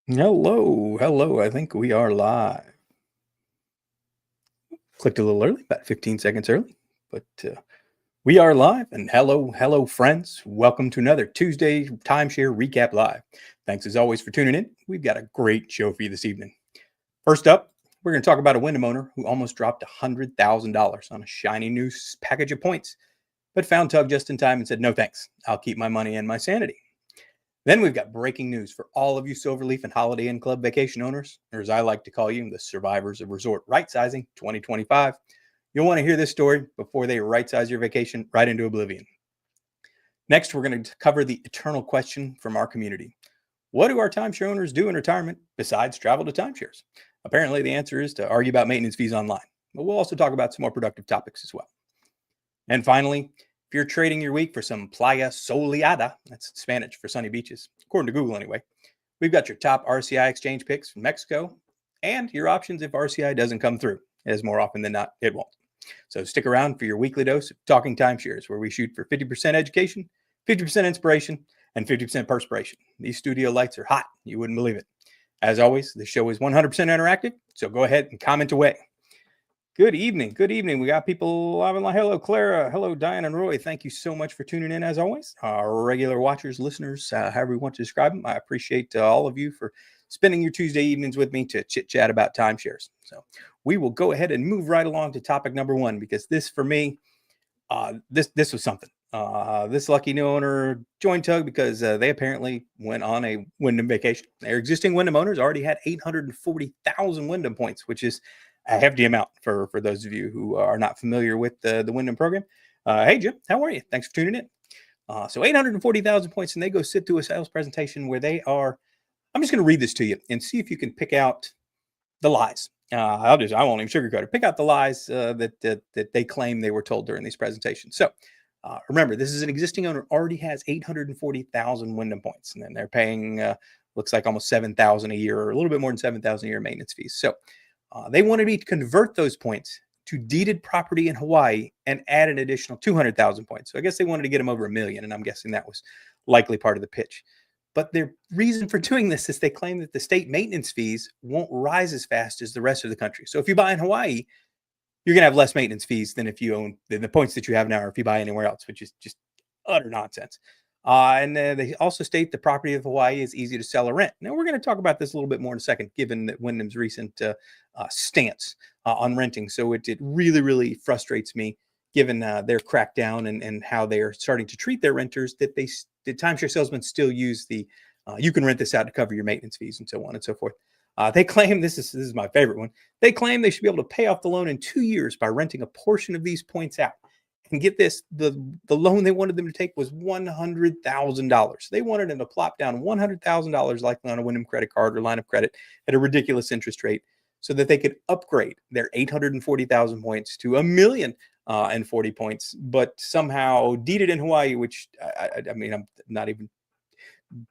Hello, hello. I think we are live. Clicked a little early, about 15 seconds early, but we are live. And hello, hello, friends. Welcome to another Tuesday Timeshare Recap Live. Thanks as always for tuning in. We've got a great show for you this evening. First up, we're going to talk about a Wyndham owner who almost dropped $100,000 on a shiny new package of points, but found Tug just in time and said, "No thanks. I'll keep my money and my sanity." Then we've got breaking news for all of you Silverleaf and Holiday Inn Club vacation owners, or as I like to call you, the Survivors of Resort Rightsizing 2025. You'll want to hear this story before they right size your vacation right into oblivion. Next, we're going to cover the eternal question from our community. What do our timeshare owners do in retirement besides travel to timeshares? Apparently, the answer is to argue about maintenance fees online, but we'll also talk about some more productive topics as well. And finally, if you're trading your week for some playa soleada, that's Spanish for sunny beaches, according to Google anyway, we've got your top RCI Exchange picks from Mexico and your options if RCI doesn't come through, as more often than not, it won't. So stick around for your weekly dose of Talking Timeshares, where we shoot for 50% education, 50% inspiration, and 50% perspiration. These studio lights are hot. You wouldn't believe it. As always, the show is 100% interactive, so go ahead and comment away. Good evening. Good evening. We got people live online. Hello, Clara. Hello, Diane and Roy. Thank you so much for tuning in, as always. Our regular watchers, listeners, however you want to describe them. I appreciate all of you for spending your Tuesday evenings with me to chit-chat about timeshares. So we will go ahead and move right along to topic number one, because this, for me, this was something. This lucky new owner joined Tug because they apparently went on a Wyndham vacation. Their existing Wyndham owners already had 840,000 Wyndham points, which is a hefty amount for those of you who are not familiar with the Wyndham program. Hey, Jim, how are you? Thanks for tuning in. So 840,000 points, and they go sit through a sales presentation where they are. I'm just going to read this to you and see if you can pick out the lies. I won't even sugarcoat it. Pick out the lies that they claim they were told during these presentations. So remember, this is an existing owner already has 840,000 Wyndham points, and then they're paying looks like almost 7,000 a year, or a little bit more than 7,000 a year maintenance fees. So they wanted me to convert those points to deeded property in Hawaii and add an additional 200,000 points. So I guess they wanted to get them over 1,000,000, and I'm guessing that was likely part of the pitch. But their reason for doing this is they claim that the state maintenance fees won't rise as fast as the rest of the country. So if you buy in Hawaii, you're going to have less maintenance fees than if you own the points that you have now, or if you buy anywhere else, which is just utter nonsense. And they also state the property of Hawaii is easy to sell or rent. Now, we're going to talk about this a little bit more in a second, given that Wyndham's recent stance on renting. So it really, really frustrates me, given their crackdown and how they're starting to treat their renters, that the timeshare salesmen still use the you can rent this out to cover your maintenance fees and so on and so forth. They claim this is my favorite one. They claim they should be able to pay off the loan in 2 years by renting a portion of these points out. And get this, the loan they wanted them to take was $100,000. They wanted them to plop down $100,000, likely on a Wyndham credit card or line of credit, at a ridiculous interest rate, so that they could upgrade their 840,000 points to 1,040 points, but somehow deed it in Hawaii, which I mean, I'm not even,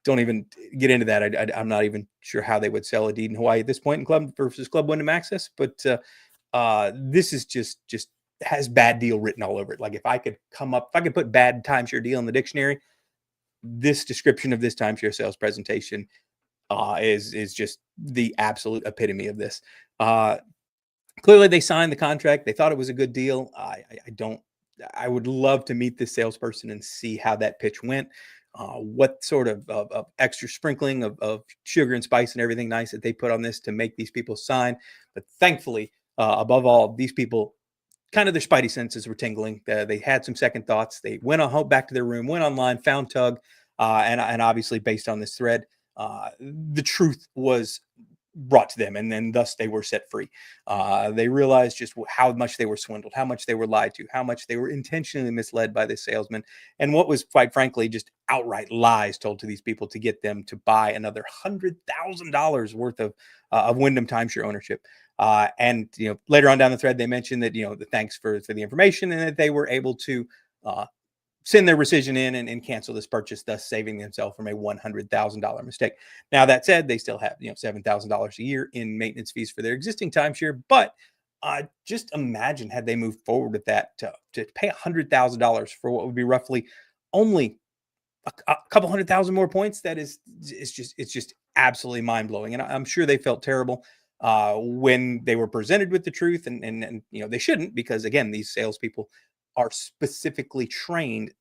don't even get into that. I'm not even sure how they would sell a deed in Hawaii at this point in Club versus Club Wyndham Access, but this is just has bad deal written all over it. Like if I could put bad timeshare deal in the dictionary, this description of this timeshare sales presentation is just the absolute epitome of this. Clearly, they signed the contract. They thought it was a good deal. I would love to meet this salesperson and see how that pitch went. What sort of extra sprinkling of sugar and spice and everything nice that they put on this to make these people sign. But thankfully, above all, these people, kind of their spidey senses were tingling. They had some second thoughts. They went on home, back to their room, went online, found Tug, and obviously based on this thread, the truth was brought to them, and then thus they were set free. They realized just how much they were swindled, how much they were lied to, how much they were intentionally misled by this salesman, and what was quite frankly just outright lies told to these people to get them to buy another $100,000 worth of Wyndham timeshare ownership. And later on down the thread, they mentioned that the thanks for the information, and that they were able to send their rescission in and cancel this purchase, thus saving themselves from a $100,000 mistake. Now, that said, they still have $7,000 a year in maintenance fees for their existing timeshare. But just imagine had they moved forward with that to pay $100,000 for what would be roughly only a couple 100,000 more points. It's just absolutely mind blowing. And I'm sure they felt terrible when they were presented with the truth, and they shouldn't, because again, these salespeople are specifically trained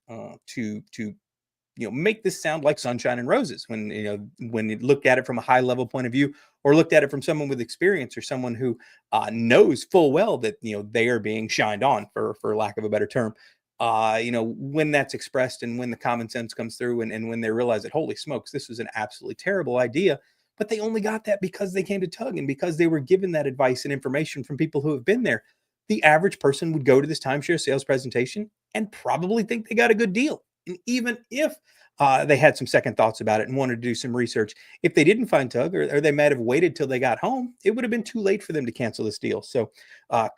to make this sound like sunshine and roses. When you look at it from a high level point of view, or looked at it from someone with experience, or someone who knows full well that they are being shined on, for lack of a better term. When that's expressed, and when the common sense comes through, and when they realize that, holy smokes, this was an absolutely terrible idea, but they only got that because they came to Tug, and because they were given that advice and information from people who have been there. The average person would go to this timeshare sales presentation and probably think they got a good deal. And even if they had some second thoughts about it and wanted to do some research, if they didn't find Tug, or they might have waited till they got home, it would have been too late for them to cancel this deal. So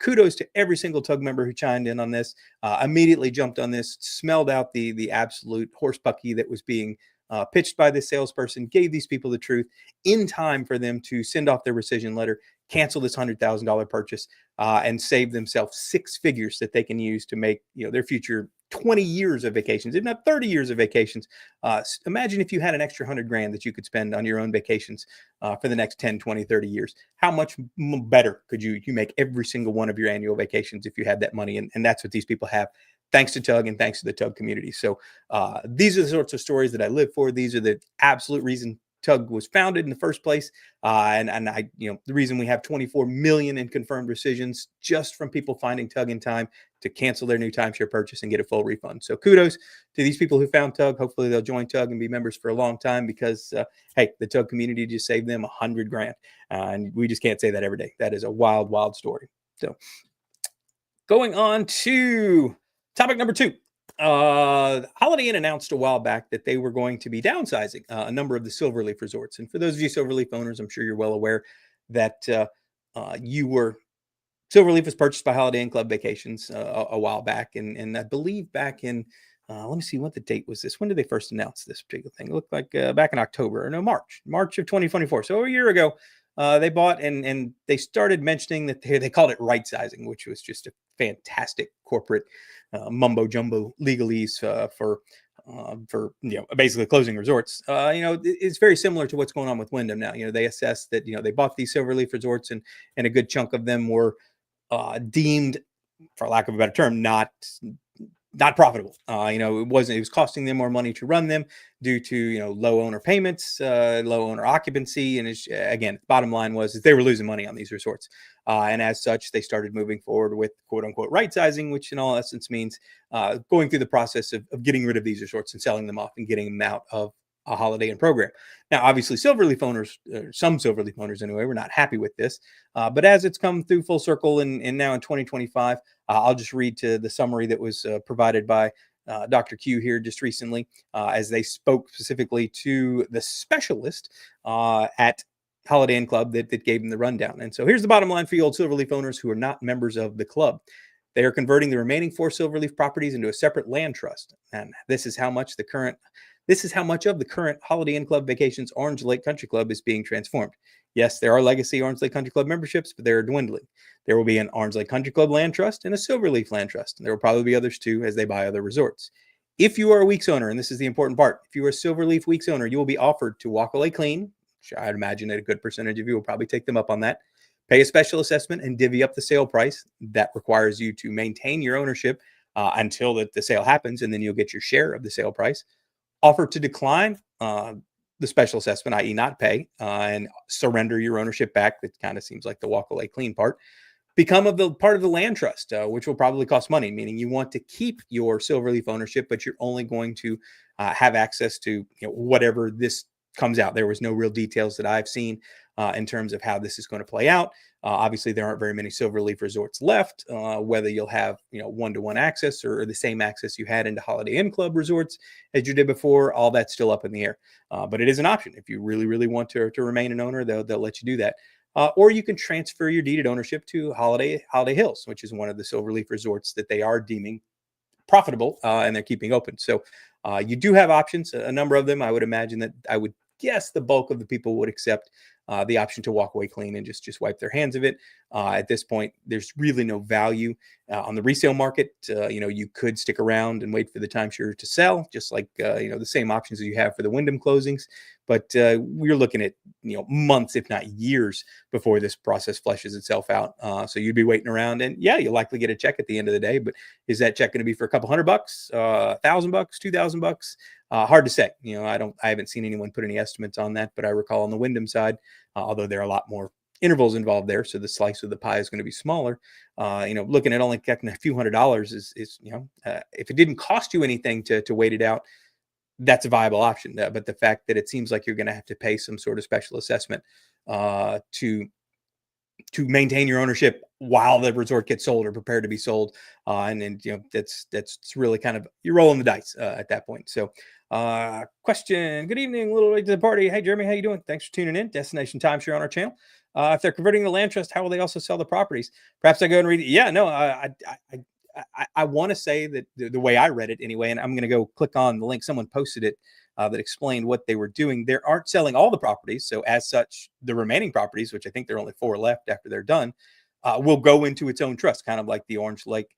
kudos to every single Tug member who chimed in on this, immediately jumped on this, smelled out the absolute horse pucky that was being pitched by this salesperson, gave these people the truth in time for them to send off their rescission letter, cancel this $100,000 purchase, and save themselves six figures that they can use to make their future 20 years of vacations, if not 30 years of vacations. Imagine if you had an extra 100 grand that you could spend on your own vacations for the next 10, 20, 30 years. How much better could you make every single one of your annual vacations if you had that money? And that's what these people have, thanks to Tug and thanks to the Tug community. So these are the sorts of stories that I live for. These are the absolute reason Tug was founded in the first place. And I, the reason we have 24 million in confirmed rescissions just from people finding Tug in time to cancel their new timeshare purchase and get a full refund. So kudos to these people who found Tug. Hopefully they'll join Tug and be members for a long time, because hey, the Tug community just saved them 100 grand. And we just can't say that every day. That is a wild, wild story. So going on to topic number 2. Holiday Inn announced a while back that they were going to be downsizing a number of the Silverleaf resorts. And for those of you Silverleaf owners, I'm sure you're well aware that Silverleaf was purchased by Holiday Inn Club Vacations a while back. And I believe back in, let me see, what the date was this? When did they first announce this particular thing? It looked like back in October, or no, March of 2024. So a year ago, they bought, and they started mentioning that they called it rightsizing, which was just a fantastic corporate mumbo jumbo legalese for basically closing resorts. It's very similar to what's going on with Wyndham now. They assessed that they bought these Silverleaf resorts, and a good chunk of them were deemed, for lack of a better term, not profitable. It was costing them more money to run them due to low owner payments, low owner occupancy, and again, bottom line was they were losing money on these resorts, and as such, they started moving forward with quote unquote rightsizing, which in all essence means going through the process of getting rid of these resorts and selling them off and getting them out of a Holiday Inn program. Now, obviously, Silverleaf owners, some Silverleaf owners anyway, were not happy with this. But as it's come through full circle, and now in 2025, I'll just read to the summary that was provided by Dr. Q here just recently, as they spoke specifically to the specialist at Holiday Inn Club that gave them the rundown. And so here's the bottom line for you old Silverleaf owners who are not members of the club. They are converting the remaining 4 Silverleaf properties into a separate land trust. And this is how much of the current Holiday Inn Club Vacations Orange Lake Country Club is being transformed. Yes, there are legacy Orange Lake Country Club memberships, but they're dwindling. There will be an Orange Lake Country Club land trust and a Silverleaf land trust. And there will probably be others too as they buy other resorts. If you are a weeks owner, and this is the important part, if you are a Silverleaf weeks owner, you will be offered to walk away clean, which I'd imagine that a good percentage of you will probably take them up on that, pay a special assessment and divvy up the sale price. That requires you to maintain your ownership until the sale happens, and then you'll get your share of the sale price. Offer to decline the special assessment, i.e. not pay, and surrender your ownership back. That kind of seems like the walk away clean part. Become a part of the land trust, which will probably cost money, meaning you want to keep your Silverleaf ownership, but you're only going to have access to whatever this comes out. There was no real details that I've seen in terms of how this is going to play out. Obviously, there aren't very many Silverleaf resorts left. Whether you'll have one-to-one access or the same access you had into Holiday Inn Club resorts as you did before, all that's still up in the air. But it is an option. If you really, really want to remain an owner, they'll let you do that. Or you can transfer your deeded ownership to Holiday Hills, which is one of the Silverleaf resorts that they are deeming profitable and they're keeping open. So you do have options, a number of them. I would imagine that I would guess the bulk of the people would accept the option to walk away clean and just wipe their hands of it. At this point, there's really no value On the resale market, you could stick around and wait for the timeshare to sell, just like the same options as you have for the Wyndham closings. But we're looking at months, if not years, before this process fleshes itself out. So you'd be waiting around, and yeah, you'll likely get a check at the end of the day. But is that check going to be for a couple $100, $1,000, $2,000? Hard to say. I haven't seen anyone put any estimates on that, but I recall on the Wyndham side, although there are a lot more intervals involved there, so the slice of the pie is going to be smaller. Looking at only getting a few $100s is if it didn't cost you anything to wait it out, that's a viable option. But the fact that it seems like you're going to have to pay some sort of special assessment to maintain your ownership while the resort gets sold or prepared to be sold, and then that's really kind of, you're rolling the dice at that point. So question, good evening, a little late to the party. Hey Jeremy, how you doing? Thanks for tuning in. Destination Timeshare on our channel. If they're converting the land trust, how will they also sell the properties? Perhaps I go and read it. Yeah, no, I want to say that the way I read it anyway, and I'm going to go click on the link. Someone posted it that explained what they were doing. They aren't selling all the properties. So as such, the remaining properties, which I think there are only 4 left after they're done, will go into its own trust, kind of like the Orange Lake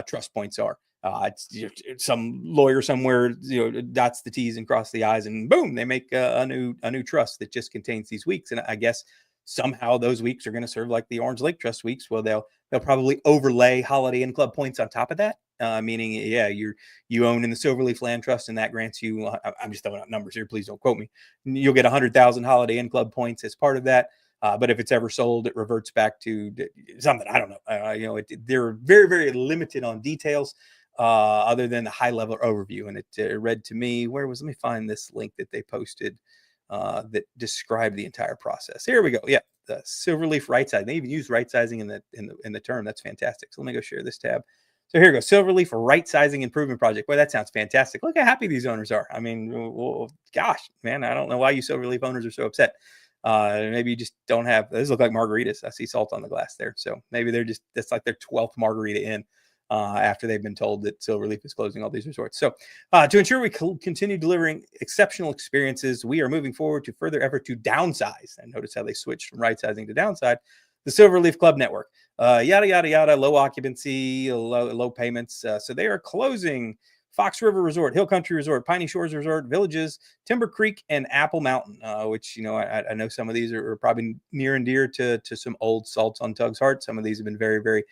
trust points are. It's some lawyer somewhere, dots the T's and cross the I's, and boom, they make a new trust that just contains these weeks. And I guess somehow those weeks are going to serve like the Orange Lake Trust weeks. Well, they'll probably overlay Holiday Inn Club points on top of that. Meaning, yeah, you own in the Silverleaf Land Trust, and that grants you. I'm just throwing out numbers here. Please don't quote me. You'll get 100,000 Holiday Inn Club points as part of that. But if it's ever sold, it reverts back to something. I don't know. They're very, very limited on details, other than the high level overview. And it read to me, let me find this link that they posted that described the entire process. Here we go. Yeah, the Silverleaf Rightsizing. They even use rightsizing in the term. That's fantastic. So let me go share this tab. So here we go. Silverleaf Rightsizing Improvement Project. Boy, that sounds fantastic. Look how happy these owners are. I mean, well, gosh, man, I don't know why you Silverleaf owners are so upset. Maybe you just don't have, those look like margaritas. I see salt on the glass there. So maybe that's like their 12th margarita in after they've been told that Silverleaf is closing all these resorts. So to ensure we continue delivering exceptional experiences, we are moving forward to further effort to downsize. And notice how they switched from rightsizing to downside the Silverleaf Club network. Yada, yada, yada, low occupancy, low payments. So they are closing Fox River Resort, Hill Country Resort, Piney Shores Resort, Villages, Timber Creek, and Apple Mountain, which, I know some of these are probably near and dear to some old salts on Tug's heart. Some of these have been very, very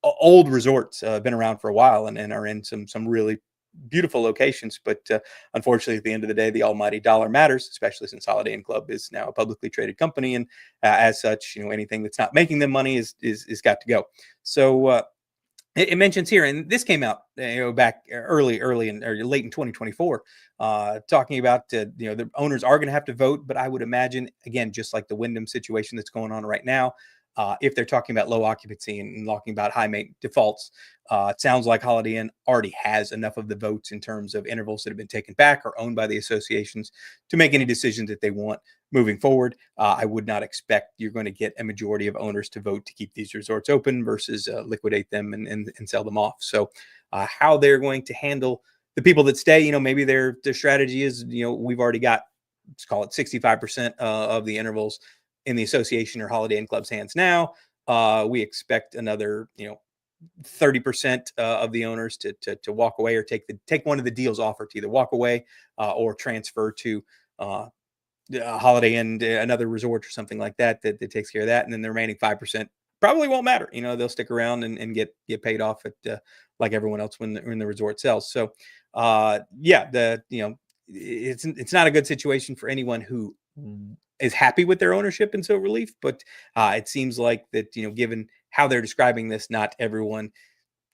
old resorts, been around for a while, and are in some really beautiful locations. But unfortunately, at the end of the day, the almighty dollar matters, especially since Holiday Inn Club is now a publicly traded company. And as such, anything that's not making them money is got to go. So it mentions here, and this came out back early or late in 2024, talking about the owners are going to have to vote. But I would imagine, again, just like the Wyndham situation that's going on right now, if they're talking about low occupancy and talking about high maintenance defaults, it sounds like Holiday Inn already has enough of the votes in terms of intervals that have been taken back or owned by the associations to make any decisions that they want moving forward. I would not expect you're going to get a majority of owners to vote to keep these resorts open versus liquidate them and sell them off. So how they're going to handle the people that stay, maybe their strategy is, we've already got, let's call it 65% of the intervals in the association or Holiday Inn Club's hands now. We expect another, 30% of the owners to walk away or take one of the deals offered to either walk away or transfer to Holiday Inn, another resort or something like that takes care of that. And then the remaining 5% probably won't matter. They'll stick around and get paid off at like everyone else when the resort sells. So it's not a good situation for anyone who is happy with their ownership in Silverleaf, but it seems like that, given how they're describing this, not everyone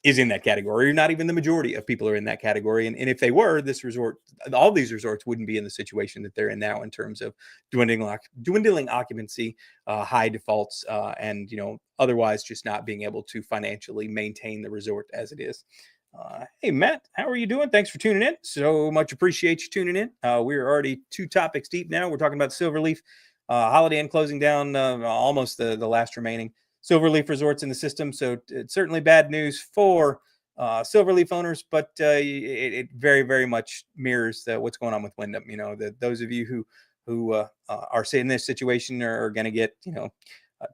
is in that category, or not even the majority of people are in that category. And if they were, all these resorts wouldn't be in the situation that they're in now in terms of dwindling occupancy, high defaults, and otherwise just not being able to financially maintain the resort as it is. Hey Matt, how are you doing? Thanks for tuning in. So much appreciate you tuning in. We're already 2 topics deep now. We're talking about Silverleaf, Holiday Inn closing down almost the last remaining Silverleaf resorts in the system. So it's certainly bad news for Silverleaf owners, but it very, very much mirrors what's going on with Wyndham. Those of you who are in this situation are going to get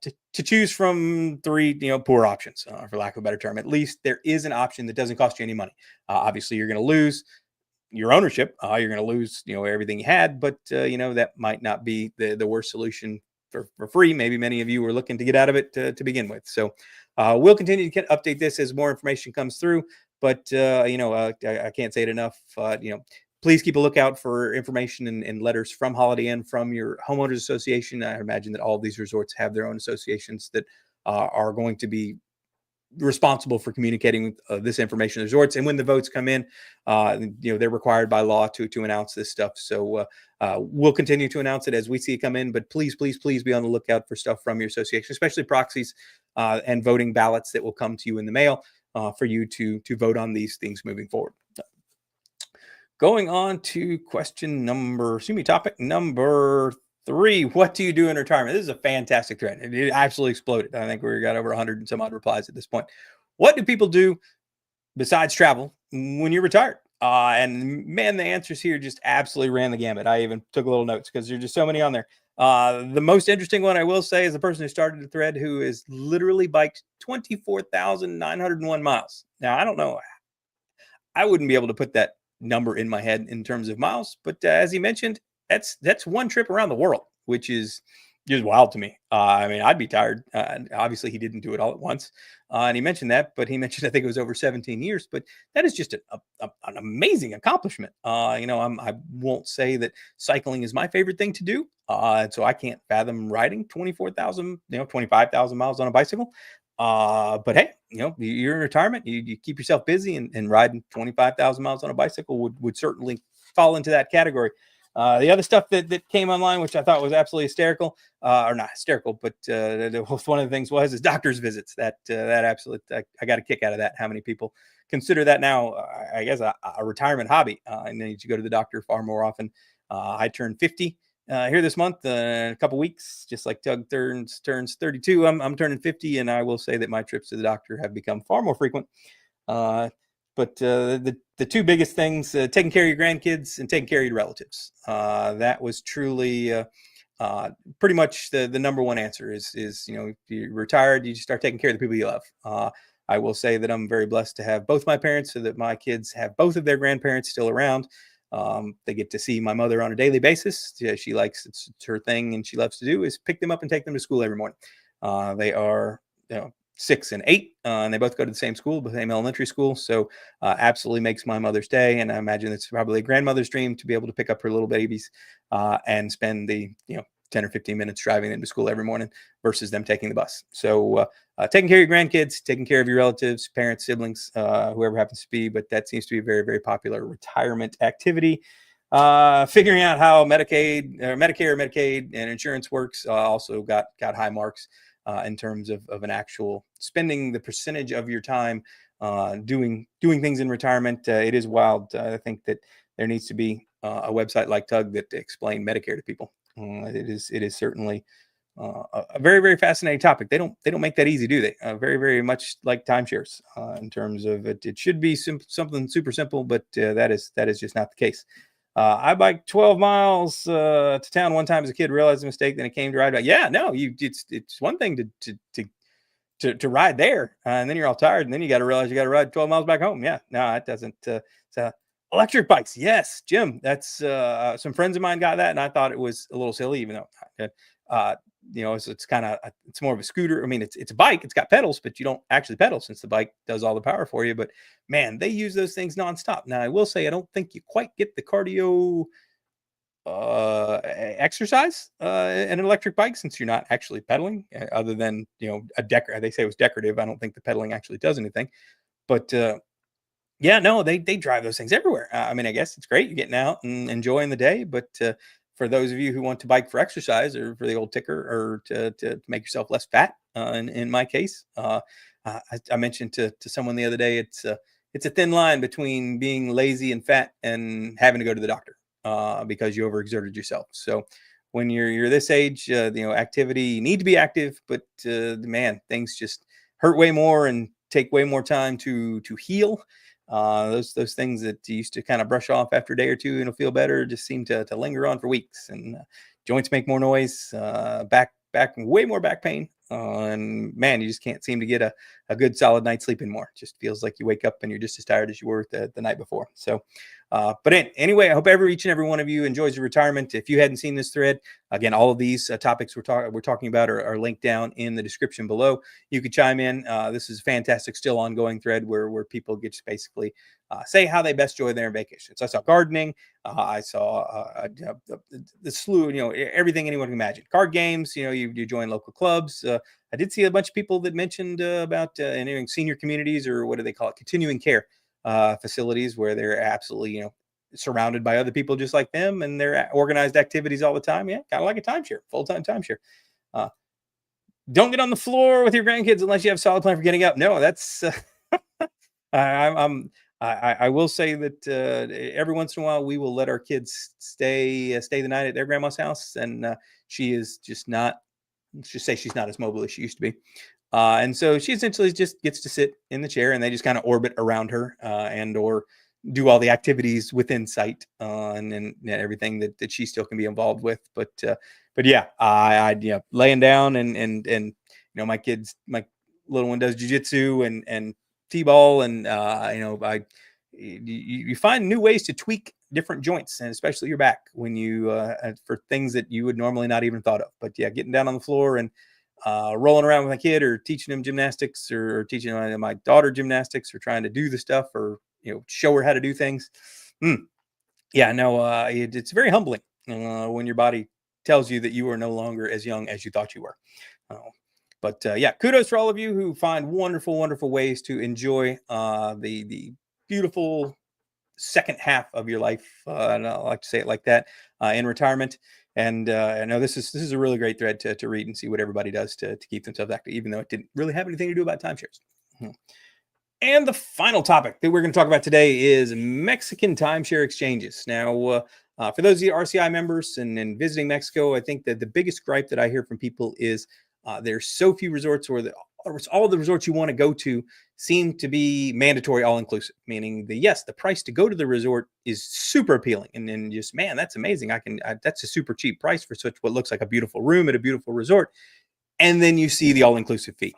to choose from three, poor options, for lack of a better term. At least there is an option that doesn't cost you any money. Obviously, you're going to lose your ownership. You're going to lose, everything you had, but that might not be the worst solution for free. Maybe many of you were looking to get out of it to begin with. So we'll continue to update this as more information comes through. But I can't say it enough. Please keep a lookout for information and letters from Holiday Inn, from your homeowners association. I imagine that all of these resorts have their own associations that are going to be responsible for communicating this information to resorts. And when the votes come in, they're required by law to announce this stuff. So we'll continue to announce it as we see it come in. But please be on the lookout for stuff from your association, especially proxies and voting ballots that will come to you in the mail for you to vote on these things moving forward. Going on to topic number 3. What do you do in retirement? This is a fantastic thread. It absolutely exploded. I think we got over 100 and some odd replies at this point. What do people do besides travel when you're retired? And man, the answers here just absolutely ran the gamut. I even took a little notes because there's just so many on there. The most interesting one I will say is the person who started the thread, who has literally biked 24,901 miles. Now, I don't know. I wouldn't be able to put that number in my head in terms of miles, but as he mentioned, that's one trip around the world, which is just wild to me. I mean, I'd be tired. Obviously, he didn't do it all at once, and he mentioned that. But he mentioned, I think it was over 17 years. But that is just an amazing accomplishment. I won't say that cycling is my favorite thing to do, so I can't fathom riding 25,000 miles on a bicycle. But hey, you're in retirement. You keep yourself busy, and riding 25,000 miles on a bicycle would certainly fall into that category. The other stuff that came online, which I thought was absolutely hysterical, or not hysterical, but one of the things is doctor's visits. That absolutely, I got a kick out of that. How many people consider that now, I guess, a retirement hobby, and then you go to the doctor far more often. I turned 50 here this month, in a couple weeks, just like Doug turns 32. I'm turning 50, and I will say that my trips to the doctor have become far more frequent. But the two biggest things, taking care of your grandkids and taking care of your relatives. That was truly pretty much the number one answer is, if you're retired, you just start taking care of the people you love. I will say that I'm very blessed to have both my parents, so that my kids have both of their grandparents still around. They get to see my mother on a daily basis. She likes, it's her thing, and she loves to do is pick them up and take them to school every morning. They are, 6 and 8, and they both go to the same school, the same elementary school. So absolutely makes my Mother's Day. And I imagine it's probably a grandmother's dream to be able to pick up her little babies and spend the 10 or 15 minutes driving them to school every morning versus them taking the bus. So taking care of your grandkids, taking care of your relatives, parents, siblings, whoever happens to be. But that seems to be a very, very popular retirement activity. Figuring out how Medicare, Medicaid, and insurance works also got high marks. In terms of an actual spending the percentage of your time doing things in retirement. It is wild. I think that there needs to be a website like Tug that explain Medicare to people. It is certainly a very, very fascinating topic. They don't make that easy, do they? Very, very much like timeshares in terms of it. It should be something super simple, but that is just not the case. I biked 12 miles to town one time as a kid, realized a mistake, then it came to ride back. Yeah, no, it's one thing to ride there, and then you're all tired, and then you got to realize you got to ride 12 miles back home. Yeah, no, it doesn't. So electric bikes, yes, Jim. That's some friends of mine got that, and I thought it was a little silly, even though it's kind of, it's more of a scooter. I mean, it's a bike, it's got pedals, but you don't actually pedal since the bike does all the power for you. But man, they use those things nonstop. Now, I will say, I don't think you quite get the cardio exercise in an electric bike, since you're not actually pedaling, other than they say it was decorative. I don't think the pedaling actually does anything. But yeah, no, they drive those things everywhere. I mean, I guess it's great, you're getting out and enjoying the day, but for those of you who want to bike for exercise or for the old ticker, or to make yourself less fat, in my case, I mentioned to someone the other day, it's a thin line between being lazy and fat and having to go to the doctor because you overexerted yourself. So when you're this age, activity, you need to be active, but man, things just hurt way more and take way more time to heal. Those things that you used to kind of brush off after a day or two and it'll feel better just seem to linger on for weeks, and joints make more noise, back way more back pain, and man, you just can't seem to get a good solid night's sleep anymore. It just feels like you wake up and you're just as tired as you were the night before. So, anyway, I hope each and every one of you enjoys your retirement. If you hadn't seen this thread, again, all of these topics we're talking about are linked down in the description below. You could chime in. This is a fantastic, still ongoing thread where people get to basically say how they best enjoy their vacations. I saw gardening. I saw the slew, everything anyone can imagine. Card games, you join local clubs. I did see a bunch of people that mentioned about entering senior communities, or what do they call it? Continuing care facilities, where they're absolutely, surrounded by other people just like them, and they're organized activities all the time. Yeah, kind of like a timeshare, full-time timeshare. Don't get on the floor with your grandkids unless you have a solid plan for getting up. No, that's I will say that every once in a while we will let our kids stay the night at their grandma's house, and she is just not. Let's just say she's not as mobile as she used to be, and so she essentially just gets to sit in the chair, and they just kind of orbit around her, and or do all the activities within sight, and everything that she still can be involved with. But yeah, laying down and my little one does jujitsu and t-ball, and you find new ways to tweak different joints, and especially your back, when you for things that you would normally not even thought of. But yeah, getting down on the floor and rolling around with my kid, or teaching him gymnastics, or teaching my daughter gymnastics, or trying to do the stuff, or show her how to do things. Yeah, no, it's very humbling when your body tells you that you are no longer as young as you thought you were. But yeah, kudos for all of you who find wonderful, wonderful ways to enjoy the beautiful second half of your life. And I like to say it like that, in retirement. And I know this is a really great thread to read and see what everybody does to keep themselves active, even though it didn't really have anything to do about timeshares. And the final topic that we're going to talk about today is Mexican timeshare exchanges. Now, for those of you RCI members and visiting Mexico, I think that the biggest gripe that I hear from people is there's so few resorts, or all the resorts you want to go to seem to be mandatory all-inclusive, meaning the price to go to the resort is super appealing, and then just, man, that's amazing. That's a super cheap price for such what looks like a beautiful room at a beautiful resort. And then you see the all-inclusive fee,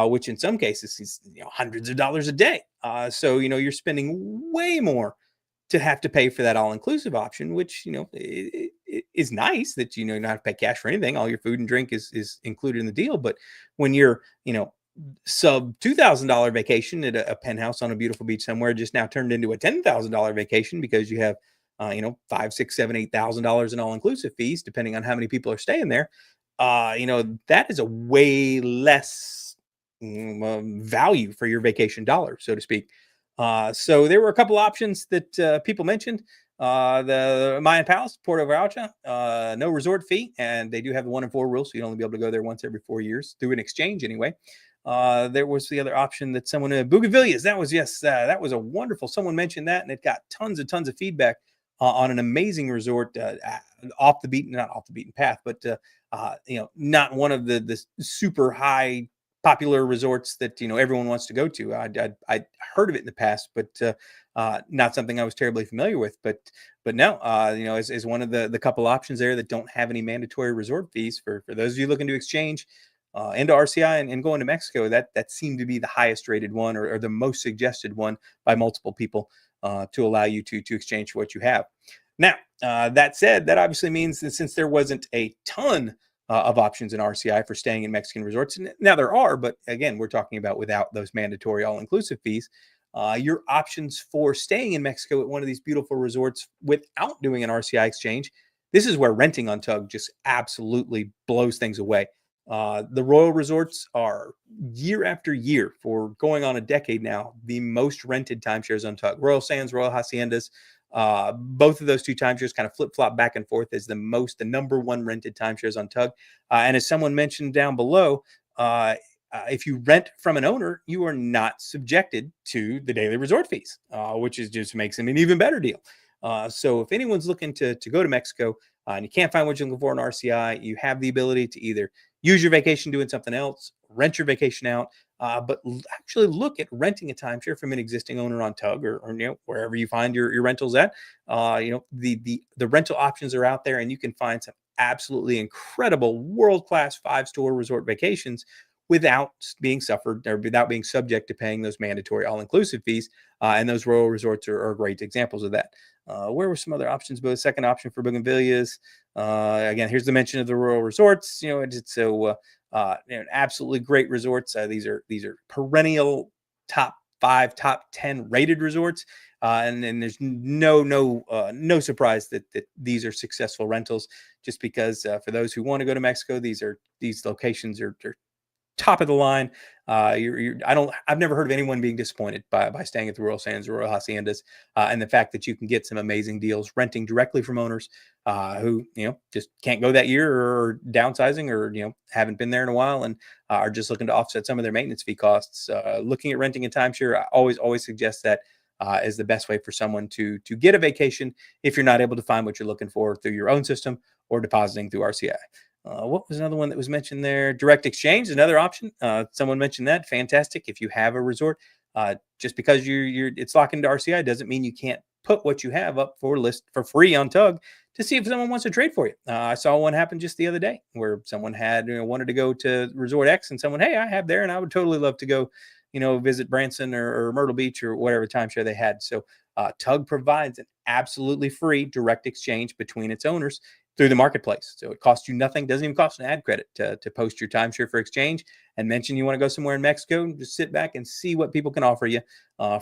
which in some cases is hundreds of dollars a day. So you're spending way more to have to pay for that all-inclusive option, which it is nice that you don't have to pay cash for anything. All your food and drink is included in the deal. But when you're sub $2,000 vacation at a penthouse on a beautiful beach somewhere, just now turned into a $10,000 vacation because you have $5, $6, $7, $8,000 in all-inclusive fees, depending on how many people are staying there. That is a way less value for your vacation dollar, so to speak. So there were a couple options that people mentioned. The Mayan Palace, Puerto Vallarta, no resort fee, and they do have the 1 in 4 rule, so you'd only be able to go there once every 4 years through an exchange anyway. There was the other option that someone Bougainvilliers. That was a wonderful. Someone mentioned that, and it got tons of feedback on an amazing resort, not off the beaten path, but not one of the super high popular resorts that everyone wants to go to. I heard of it in the past, but not something I was terribly familiar with. But now, as one of the couple options there that don't have any mandatory resort fees for those of you looking to exchange into RCI and going to Mexico, that seemed to be the highest rated one, or the most suggested one by multiple people to allow you to exchange for what you have. Now, that said, that obviously means that since there wasn't a ton of options in RCI for staying in Mexican resorts, now there are, but again, we're talking about without those mandatory all-inclusive fees, your options for staying in Mexico at one of these beautiful resorts without doing an RCI exchange, this is where renting on Tug just absolutely blows things away. The Royal Resorts are, year after year, for going on a decade now, the most rented timeshares on Tug. Royal Sands, Royal Haciendas, both of those two timeshares kind of flip-flop back and forth as the number one rented timeshares on Tug. And as someone mentioned down below, if you rent from an owner, you are not subjected to the daily resort fees, which just makes them an even better deal. So if anyone's looking to go to Mexico and you can't find what you're looking for in RCI, you have the ability to either use your vacation doing something else, rent your vacation out, but actually look at renting a timeshare from an existing owner on Tug, or wherever you find your rentals at. The rental options are out there, and you can find some absolutely incredible world-class 5-star resort vacations without being suffered or without being subject to paying those mandatory all-inclusive fees. And those royal resorts are great examples of that. Where were some other options? But the second option for Bougainvilleas, again, here's the mention of the royal resorts. It's so absolutely great resorts. These are perennial top 5, top 10 rated resorts. And there's no surprise that these are successful rentals, just because for those who want to go to Mexico, these locations are top of the line. I've never heard of anyone being disappointed by staying at the Royal Sands or Royal Haciendas, and the fact that you can get some amazing deals renting directly from owners who just can't go that year, or downsizing, or haven't been there in a while, and are just looking to offset some of their maintenance fee costs. Looking at renting a timeshare, I always suggest that is the best way for someone to get a vacation if you're not able to find what you're looking for through your own system or depositing through RCI. What was another one that was mentioned there? Direct exchange, another option. Someone mentioned that. Fantastic. If you have a resort, just because it's locked into RCI doesn't mean you can't put what you have up for list for free on Tug to see if someone wants to trade for you. I saw one happen just the other day where someone had wanted to go to Resort X, and someone, hey, I have there, and I would totally love to go, visit Branson or Myrtle Beach or whatever timeshare they had. So Tug provides an absolutely free direct exchange between its owners through the marketplace. So it costs you nothing, doesn't even cost an ad credit to post your timeshare for exchange and mention you want to go somewhere in Mexico. Just sit back and see what people can offer you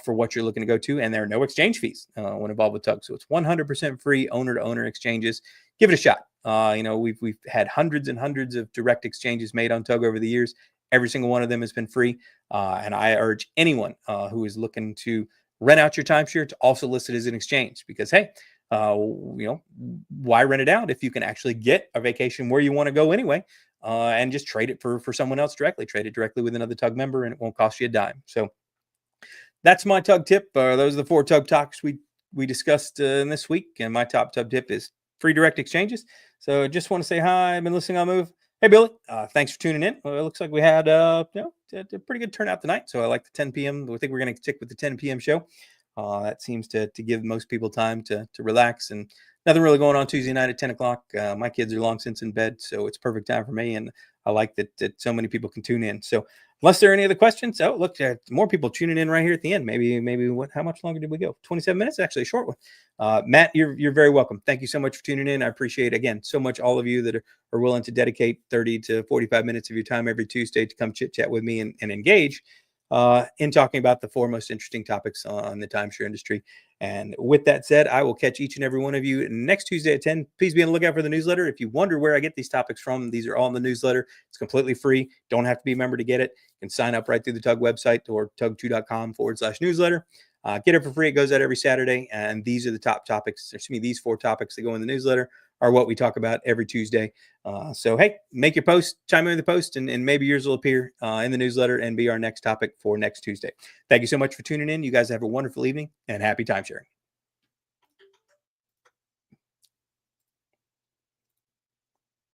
for what you're looking to go to. And there are no exchange fees when involved with Tug. So it's 100% free owner-to-owner exchanges. Give it a shot. We've had hundreds and hundreds of direct exchanges made on Tug over the years. Every single one of them has been free. And I urge anyone who is looking to rent out your timeshare to also list it as an exchange, because, hey, why rent it out if you can actually get a vacation where you want to go anyway, and just trade it for someone else directly. Trade it directly with another Tug member, and it won't cost you a dime. So that's my Tug tip. Those are the 4 Tug talks we discussed in this week, and my top Tug tip is free direct exchanges. So just want to say hi. I've been listening on Move. Hey, Billy, thanks for tuning in. Well, it looks like we had a pretty good turnout tonight. So I like the 10 p.m. I think we're going to stick with the 10 p.m. show. That seems to give most people time to relax, and nothing really going on Tuesday night at 10 o'clock. My kids are long since in bed, so it's perfect time for me, and I like that so many people can tune in. So unless there are any other questions, look, more people tuning in right here at the end. Maybe how much longer did we go? 27 minutes, actually a short one. Matt, you're very welcome. Thank you so much for tuning in. I appreciate, again, so much all of you that are willing to dedicate 30 to 45 minutes of your time every Tuesday to come chit chat with me and engage in talking about the 4 most interesting topics on the timeshare industry. And with that said, I will catch each and every one of you next Tuesday at 10. Please be on the lookout for the newsletter. If you wonder where I get these topics from, these are all in the newsletter. It's completely free. Don't have to be a member to get it. You can sign up right through the Tug website or tug2.com/newsletter. Get it for free. It goes out every Saturday. And these are the top topics. These 4 topics that go in the newsletter are what we talk about every Tuesday. So, hey, make your post, chime in the post, and maybe yours will appear in the newsletter and be our next topic for next Tuesday. Thank you so much for tuning in. You guys have a wonderful evening and happy timesharing.